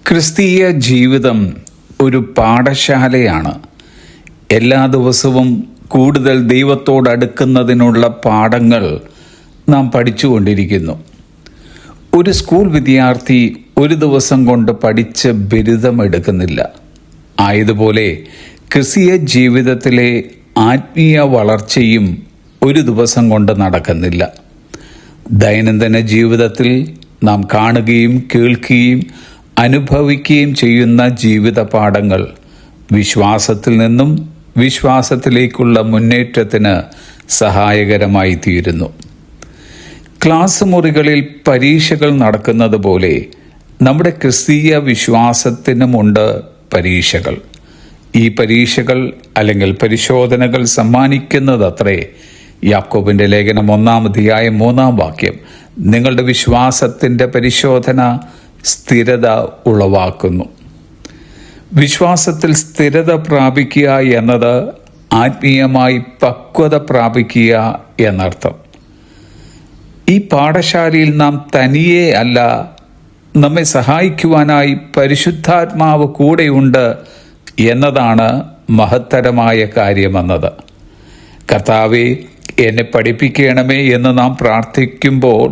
ക്രിസ്തീയ ജീവിതം ഒരു പാഠശാലയാണ്. എല്ലാ ദിവസവും കൂടുതൽ ദൈവത്തോടടുക്കുന്നതിനുള്ള പാഠങ്ങൾ നാം പഠിച്ചുകൊണ്ടിരിക്കുന്നു. ഒരു സ്കൂൾ വിദ്യാർത്ഥി ഒരു ദിവസം കൊണ്ട് പഠിച്ച് ബിരുദമെടുക്കുന്നില്ല. ആയതുപോലെ ക്രിസ്തീയ ജീവിതത്തിലെ ആത്മീയ വളർച്ചയും ഒരു ദിവസം കൊണ്ട് നടക്കുന്നില്ല. ദൈനംദിന ജീവിതത്തിൽ നാം കാണുകയും കേൾക്കുകയും അനുഭവിക്കുകയും ചെയ്യുന്ന ജീവിത പാഠങ്ങൾ വിശ്വാസത്തിൽ നിന്നും വിശ്വാസത്തിലേക്കുള്ള മുന്നേറ്റത്തിന് സഹായകരമായി തീരുന്നു. ക്ലാസ് മുറികളിൽ പരീക്ഷകൾ നടക്കുന്നത് പോലെ നമ്മുടെ ക്രിസ്തീയ വിശ്വാസത്തിനുമുണ്ട് പരീക്ഷകൾ. ഈ പരീക്ഷകൾ അല്ലെങ്കിൽ പരിശോധനകൾ സമ്മാനിക്കുന്നതത്രേ യാക്കോബിന്റെ ലേഖനം 1-3 നിങ്ങളുടെ വിശ്വാസത്തിന്റെ പരിശോധന സ്ഥിരത ഉളവാക്കുന്നു. വിശ്വാസത്തിൽ സ്ഥിരത പ്രാപിക്കുക എന്നത് ആത്മീയമായി പക്വത പ്രാപിക്കുക എന്നർത്ഥം. ഈ പാഠശാലയിൽ നാം തനിയെ അല്ല, നമ്മെ സഹായിക്കുവാനായി പരിശുദ്ധാത്മാവ് കൂടെയുണ്ട് എന്നതാണ് മഹത്തരമായ കാര്യമെന്നത്. കർത്താവേ, എന്നെ പഠിപ്പിക്കണമേ എന്ന് നാം പ്രാർത്ഥിക്കുമ്പോൾ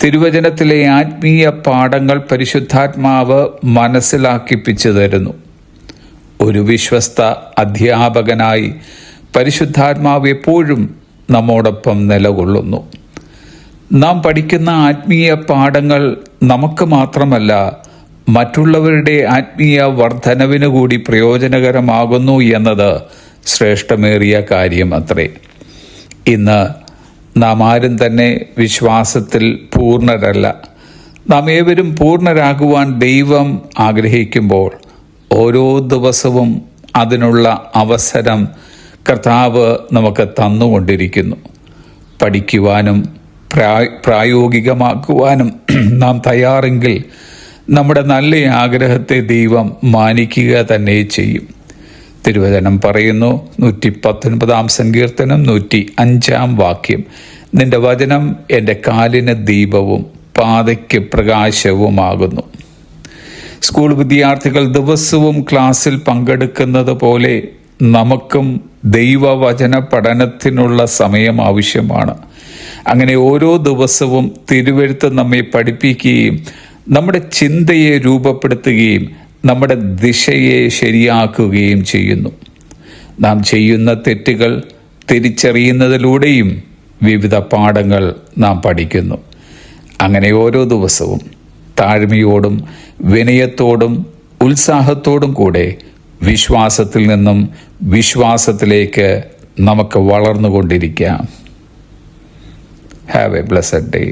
തിരുവചനത്തിലെ ആത്മീയ പാഠങ്ങൾ പരിശുദ്ധാത്മാവ് മനസ്സിലാക്കിപ്പിച്ചു തരുന്നു. ഒരു വിശ്വസ്ത അധ്യാപകനായി പരിശുദ്ധാത്മാവ് എപ്പോഴും നമ്മോടൊപ്പം നിലകൊള്ളുന്നു. നാം പഠിക്കുന്ന ആത്മീയ പാഠങ്ങൾ നമുക്ക് മാത്രമല്ല, മറ്റുള്ളവരുടെ ആത്മീയ വർധനവിനു കൂടി പ്രയോജനകരമാകുന്നു എന്നത് ശ്രേഷ്ഠമേറിയ കാര്യമത്രേ. ഇന്ന് നാം ആരും തന്നെ വിശ്വാസത്തിൽ പൂർണ്ണരല്ല. നാം ഏവരും പൂർണ്ണരാകുവാൻ ദൈവം ആഗ്രഹിക്കുമ്പോൾ ഓരോ ദിവസവും അതിനുള്ള അവസരം കർത്താവ് നമുക്ക് തന്നുകൊണ്ടിരിക്കുന്നു. പഠിക്കുവാനും പ്രായോഗികമാക്കുവാനും നാം തയ്യാറെങ്കിൽ നമ്മുടെ നല്ല ആഗ്രഹത്തെ ദൈവം മാനിക്കുക തന്നെ ചെയ്യും. തിരുവചനം പറയുന്നു, 119 സങ്കീർത്തനം 105 നിന്റെ വചനം എൻ്റെ കാലിന് ദീപവും പാതയ്ക്ക് പ്രകാശവുമാകുന്നു. സ്കൂൾ വിദ്യാർത്ഥികൾ ദിവസവും ക്ലാസ്സിൽ പങ്കെടുക്കുന്നത് പോലെ നമുക്കും ദൈവവചന പഠനത്തിനുള്ള സമയം ആവശ്യമാണ്. അങ്ങനെ ഓരോ ദിവസവും തിരുവെഴുത്ത് നമ്മെ പഠിപ്പിക്കുകയും നമ്മുടെ ചിന്തയെ രൂപപ്പെടുത്തുകയും നമ്മുടെ ദിശയെ ശരിയാക്കുകയും ചെയ്യുന്നു. നാം ചെയ്യുന്ന തെറ്റുകൾ തിരിച്ചറിയുന്നതിലൂടെയും വിവിധ പാഠങ്ങൾ നാം പഠിക്കുന്നു. അങ്ങനെ ഓരോ ദിവസവും താഴ്മയോടും വിനയത്തോടും ഉത്സാഹത്തോടും കൂടെ വിശ്വാസത്തിൽ നിന്നും വിശ്വാസത്തിലേക്ക് നമുക്ക് വളർന്നുകൊണ്ടിരിക്കാം. Have a blessed day.